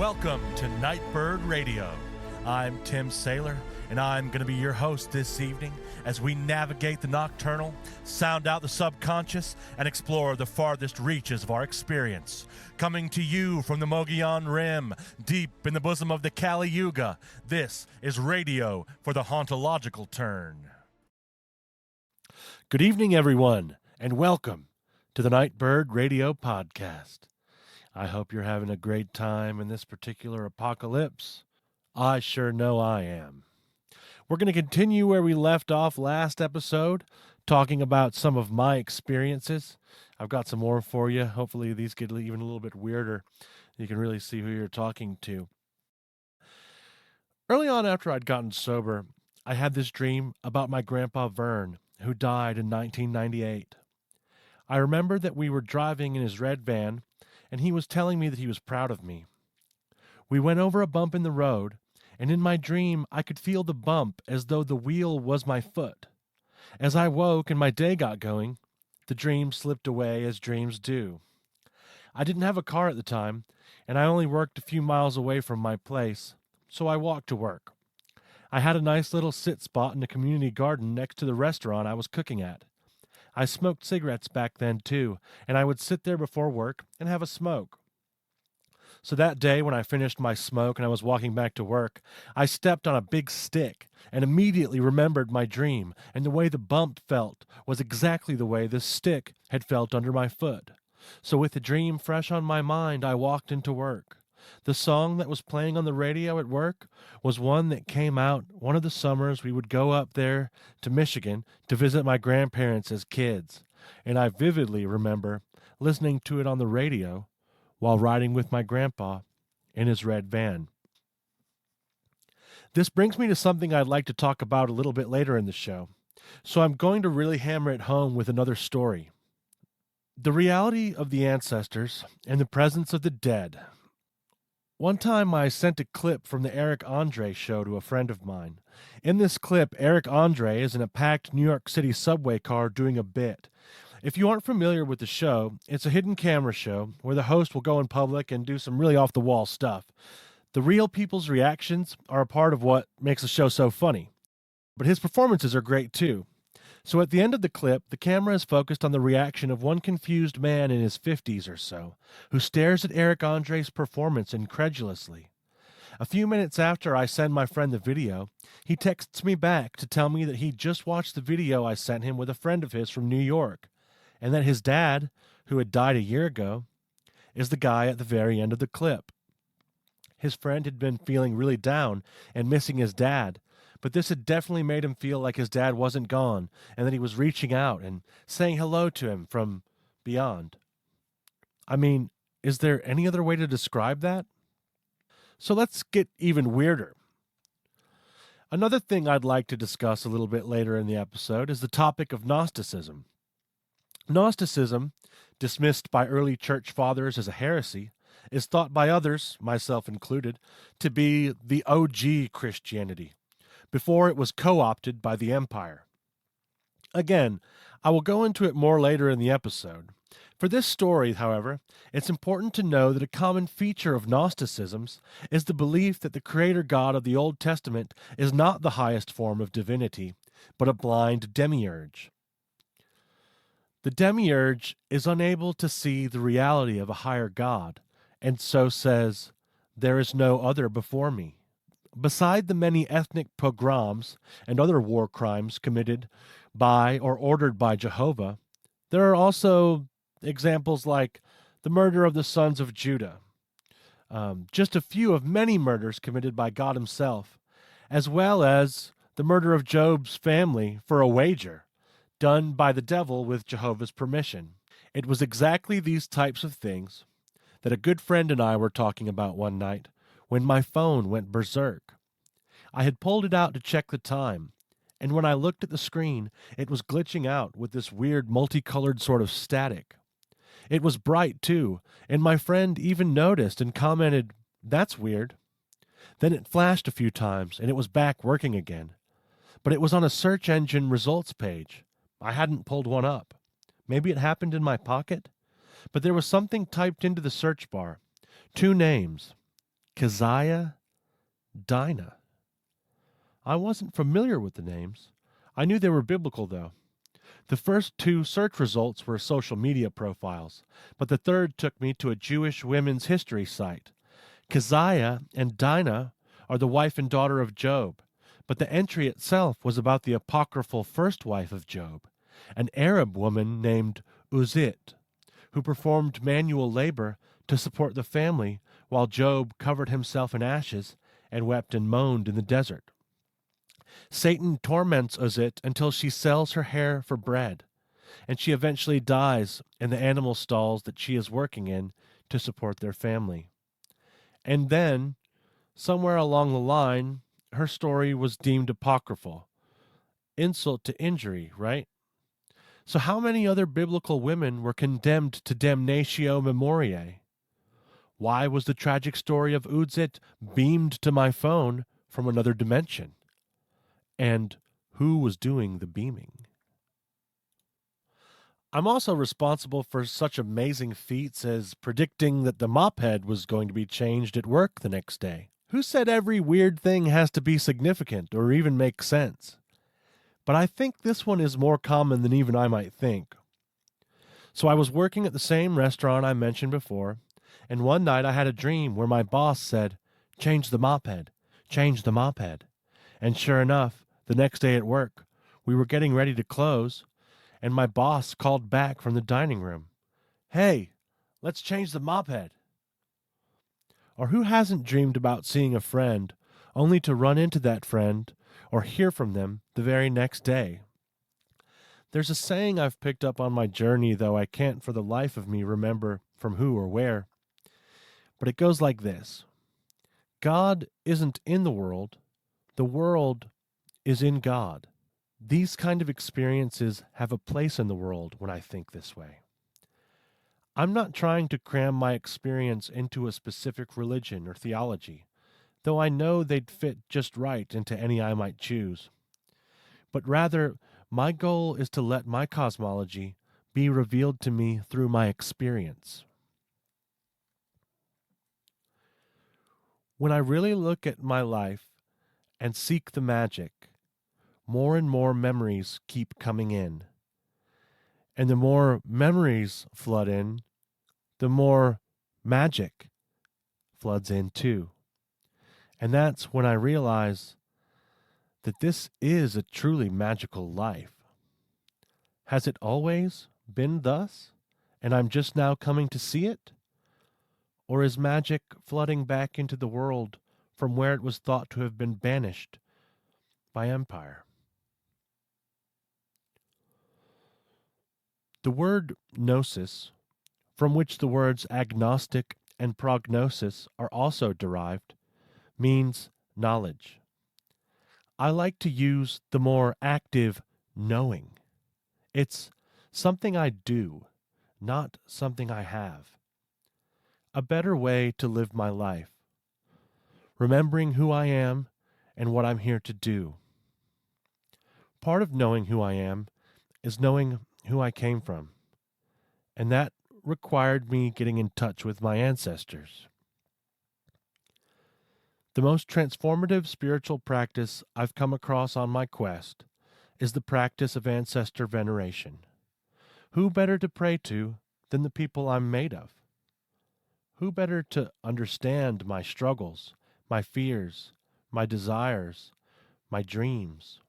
Welcome to Nightbird Radio. I'm Tim Saylor, and I'm going to be your host this evening as we navigate the nocturnal, sound out the subconscious, and explore the farthest reaches of our experience. Coming to you from the Mogollon Rim, deep in the bosom of the Kali Yuga, this is Radio for the Hauntological Turn. Good evening, everyone, and welcome to the Nightbird Radio Podcast. I hope you're having a great time in this particular apocalypse. I sure know I am. We're going to continue where we left off last episode, talking about some of my experiences. I've got some more for you. Hopefully these get even a little bit weirder. You can really see who you're talking to. Early on after I'd gotten sober, I had this dream about my grandpa Vern, who died in 1998. I remember that we were driving in his red van, and he was telling me that he was proud of me. We went over a bump in the road, and in my dream I could feel the bump as though the wheel was my foot. As I woke and my day got going, the dream slipped away as dreams do. I didn't have a car at the time, and I only worked a few miles away from my place, so I walked to work. I had a nice little sit spot in the community garden next to the restaurant I was cooking at. I smoked cigarettes back then, too, and I would sit there before work and have a smoke. So that day, when I finished my smoke and I was walking back to work, I stepped on a big stick and immediately remembered my dream, and the way the bump felt was exactly the way this stick had felt under my foot. So with the dream fresh on my mind, I walked into work. The song that was playing on the radio at work was one that came out one of the summers we would go up there to Michigan to visit my grandparents as kids, and I vividly remember listening to it on the radio while riding with my grandpa in his red van. This brings me to something I'd like to talk about a little bit later in the show, so I'm going to really hammer it home with another story. The reality of the ancestors and the presence of the dead. One time I sent a clip from the Eric Andre show to a friend of mine. In this clip, Eric Andre is in a packed New York City subway car doing a bit. If you aren't familiar with the show, it's a hidden camera show where the host will go in public and do some really off-the-wall stuff. The real people's reactions are a part of what makes the show so funny. But his performances are great too. So at the end of the clip, the camera is focused on the reaction of one confused man in his 50s or so, who stares at Eric Andre's performance incredulously. A few minutes after I send my friend the video, he texts me back to tell me that he just watched the video I sent him with a friend of his from New York, and that his dad, who had died a year ago, is the guy at the very end of the clip. His friend had been feeling really down and missing his dad, but this had definitely made him feel like his dad wasn't gone and that he was reaching out and saying hello to him from beyond. I mean, is there any other way to describe that? So let's get even weirder. Another thing I'd like to discuss a little bit later in the episode is the topic of Gnosticism. Gnosticism, dismissed by early church fathers as a heresy, is thought by others, myself included, to be the OG Christianity, before it was co-opted by the empire. Again, I will go into it more later in the episode. For this story, however, it's important to know that a common feature of Gnosticisms is the belief that the creator God of the Old Testament is not the highest form of divinity, but a blind demiurge. The demiurge is unable to see the reality of a higher God, and so says, "There is no other before me." Beside the many ethnic pogroms and other war crimes committed by or ordered by Jehovah, there are also examples like the murder of the sons of Judah, just a few of many murders committed by God himself, as well as the murder of Job's family for a wager, done by the devil with Jehovah's permission. It was exactly these types of things that a good friend and I were talking about one night when my phone went berserk. I had pulled it out to check the time, and when I looked at the screen, it was glitching out with this weird multicolored sort of static. It was bright, too, and my friend even noticed and commented, "That's weird." Then it flashed a few times, and it was back working again. But it was on a search engine results page. I hadn't pulled one up. Maybe it happened in my pocket? But there was something typed into the search bar. 2 names. Keziah, Dinah. I wasn't familiar with the names. I knew they were biblical, though. The first two search results were social media profiles, but the third took me to a Jewish women's history site. Keziah and Dinah are the wife and daughter of Job, but the entry itself was about the apocryphal first wife of Job, an Arab woman named Uzit, who performed manual labor to support the family while Job covered himself in ashes and wept and moaned in the desert. Satan torments Uzit until she sells her hair for bread, and she eventually dies in the animal stalls that she is working in to support their family. And then, somewhere along the line, her story was deemed apocryphal. Insult to injury, right? So, how many other biblical women were condemned to damnatio memoriae? Why was the tragic story of Uzit beamed to my phone from another dimension? And who was doing the beaming? I'm also responsible for such amazing feats as predicting that the mop head was going to be changed at work the next day. Who said every weird thing has to be significant or even make sense? But I think this one is more common than even I might think. So I was working at the same restaurant I mentioned before, and one night I had a dream where my boss said, "Change the mop head, change the mop head." And sure enough, the next day at work, we were getting ready to close, and my boss called back from the dining room, "Hey, let's change the mop head." Or who hasn't dreamed about seeing a friend, only to run into that friend or hear from them the very next day? There's a saying I've picked up on my journey, though I can't for the life of me remember from who or where. But it goes like this: God isn't in the world is in God. These kind of experiences have a place in the world when I think this way. I'm not trying to cram my experience into a specific religion or theology, though I know they'd fit just right into any I might choose. But rather, my goal is to let my cosmology be revealed to me through my experience. When I really look at my life and seek the magic, more and more memories keep coming in. And the more memories flood in, the more magic floods in too. And that's when I realize that this is a truly magical life. Has it always been thus, and I'm just now coming to see it? Or is magic flooding back into the world from where it was thought to have been banished by empire? The word gnosis, from which the words agnostic and prognosis are also derived, means knowledge. I like to use the more active knowing. It's something I do, not something I have. A better way to live my life, remembering who I am and what I'm here to do. Part of knowing who I am is knowing who I came from, and that required me getting in touch with my ancestors. The most transformative spiritual practice I've come across on my quest is the practice of ancestor veneration. Who better to pray to than the people I'm made of? Who better to understand my struggles, my fears, my desires, my dreams?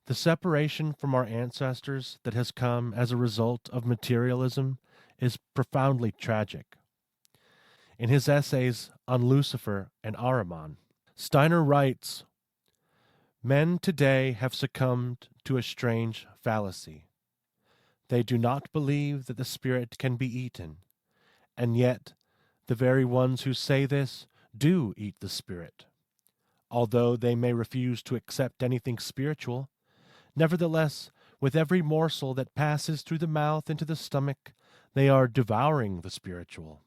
The separation from our ancestors that has come as a result of materialism is profoundly tragic. In his essays on Lucifer and Ahriman, Steiner writes, "Men today have succumbed to a strange fallacy. They do not believe that the spirit can be eaten, and yet the very ones who say this do eat the spirit. Although they may refuse to accept anything spiritual, nevertheless, with every morsel that passes through the mouth into the stomach, they are devouring the spiritual,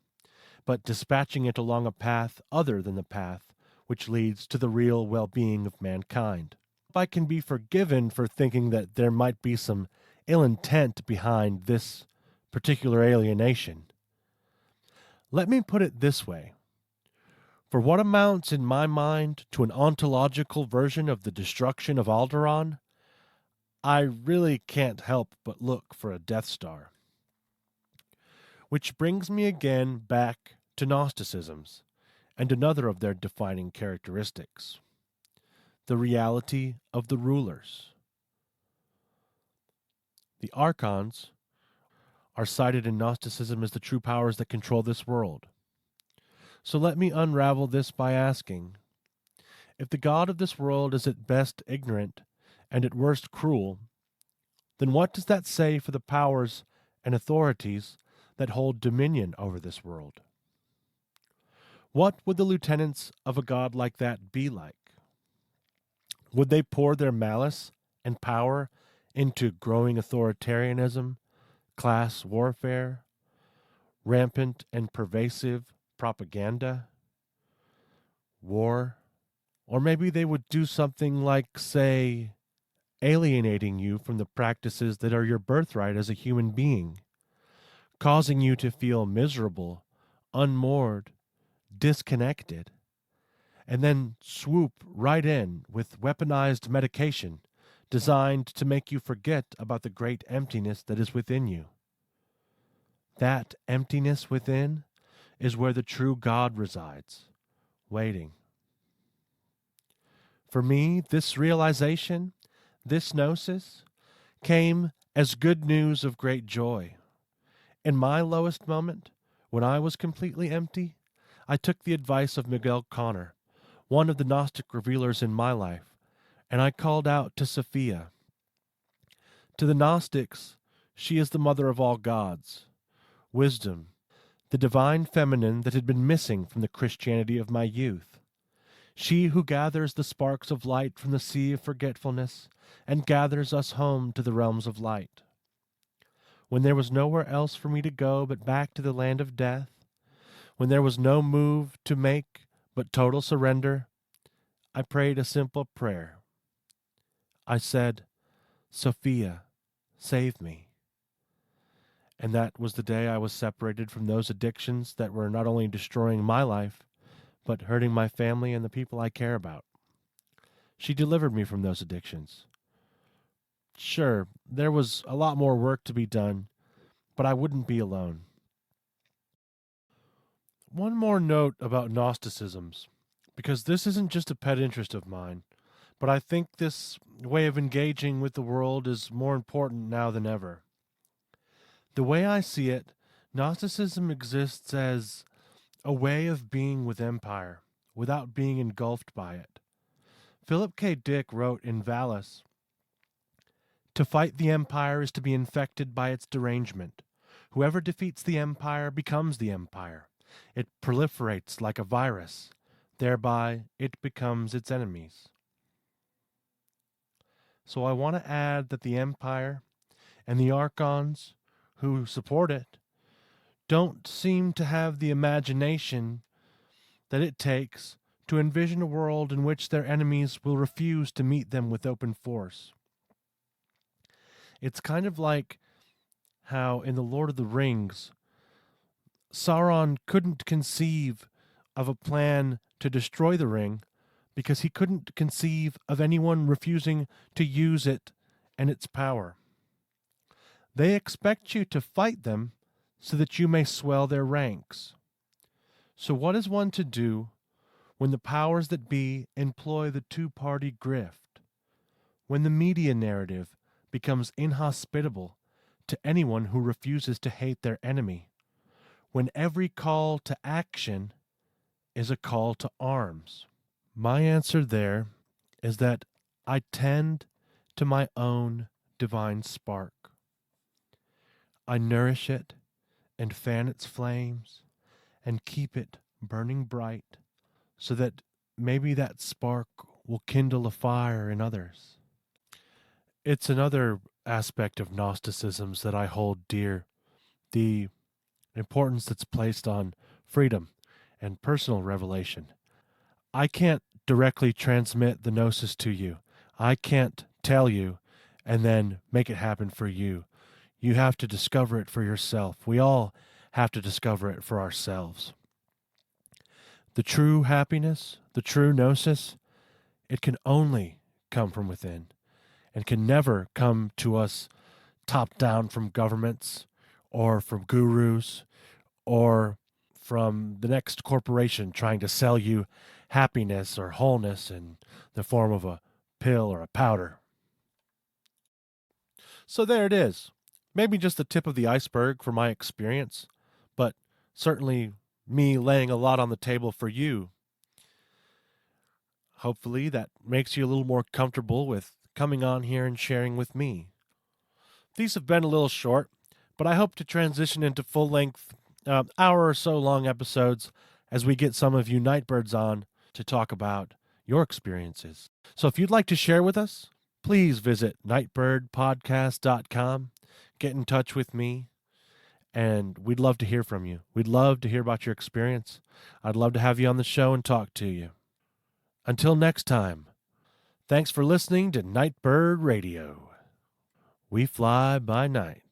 but dispatching it along a path other than the path which leads to the real well-being of mankind. I can be forgiven for thinking that there might be some ill intent behind this particular alienation. Let me put it this way. For what amounts in my mind to an ontological version of the destruction of Alderaan, I really can't help but look for a Death Star. Which brings me again back to Gnosticisms and another of their defining characteristics: the reality of the rulers. The archons are cited in Gnosticism as the true powers that control this world. So let me unravel this by asking, if the God of this world is at best ignorant and at worst cruel, then what does that say for the powers and authorities that hold dominion over this world? What would the lieutenants of a God like that be like? Would they pour their malice and power into growing authoritarianism, class warfare, rampant and pervasive propaganda, war? Or maybe they would do something like, say, alienating you from the practices that are your birthright as a human being, causing you to feel miserable, unmoored, disconnected, and then swoop right in with weaponized medication designed to make you forget about the great emptiness that is within you. That emptiness within is where the true God resides, waiting. For me, this realization, this gnosis, came as good news of great joy. In my lowest moment, when I was completely empty, I took the advice of Miguel Connor, one of the Gnostic revealers in my life, and I called out to Sophia. To the Gnostics, she is the mother of all gods, wisdom, the divine feminine that had been missing from the Christianity of my youth. She who gathers the sparks of light from the sea of forgetfulness and gathers us home to the realms of light. When there was nowhere else for me to go but back to the land of death, when there was no move to make but total surrender, I prayed a simple prayer. I said, "Sophia, save me." And that was the day I was separated from those addictions that were not only destroying my life, but hurting my family and the people I care about. She delivered me from those addictions. Sure, there was a lot more work to be done, but I wouldn't be alone. One more note about Gnosticisms, because this isn't just a pet interest of mine, but I think this way of engaging with the world is more important now than ever. The way I see it, Gnosticism exists as a way of being with empire, without being engulfed by it. Philip K. Dick wrote in Valis, "To fight the empire is to be infected by its derangement. Whoever defeats the empire becomes the empire. It proliferates like a virus. Thereby, it becomes its enemies." So I want to add that the empire and the archons who support it don't seem to have the imagination that it takes to envision a world in which their enemies will refuse to meet them with open force. It's kind of like how in The Lord of the Rings, Sauron couldn't conceive of a plan to destroy the ring because he couldn't conceive of anyone refusing to use it and its power. They expect you to fight them so that you may swell their ranks. So what is one to do when the powers that be employ the two-party grift? When the media narrative becomes inhospitable to anyone who refuses to hate their enemy? When every call to action is a call to arms? My answer there is that I tend to my own divine spark. I nourish it and fan its flames and keep it burning bright so that maybe that spark will kindle a fire in others. It's another aspect of Gnosticisms that I hold dear, the importance that's placed on freedom and personal revelation. I can't directly transmit the gnosis to you. I can't tell you and then make it happen for you. You have to discover it for yourself. We all have to discover it for ourselves. The true happiness, the true gnosis, it can only come from within and can never come to us top down from governments or from gurus or from the next corporation trying to sell you happiness or wholeness in the form of a pill or a powder. So there it is. Maybe just the tip of the iceberg for my experience, but certainly me laying a lot on the table for you. Hopefully that makes you a little more comfortable with coming on here and sharing with me. These have been a little short, but I hope to transition into full length, hour or so long episodes as we get some of you Nightbirds on to talk about your experiences. So if you'd like to share with us, please visit nightbirdpodcast.com, get in touch with me, and we'd love to hear from you. We'd love to hear about your experience. I'd love to have you on the show and talk to you. Until next time, thanks for listening to Nightbird Radio. We fly by night.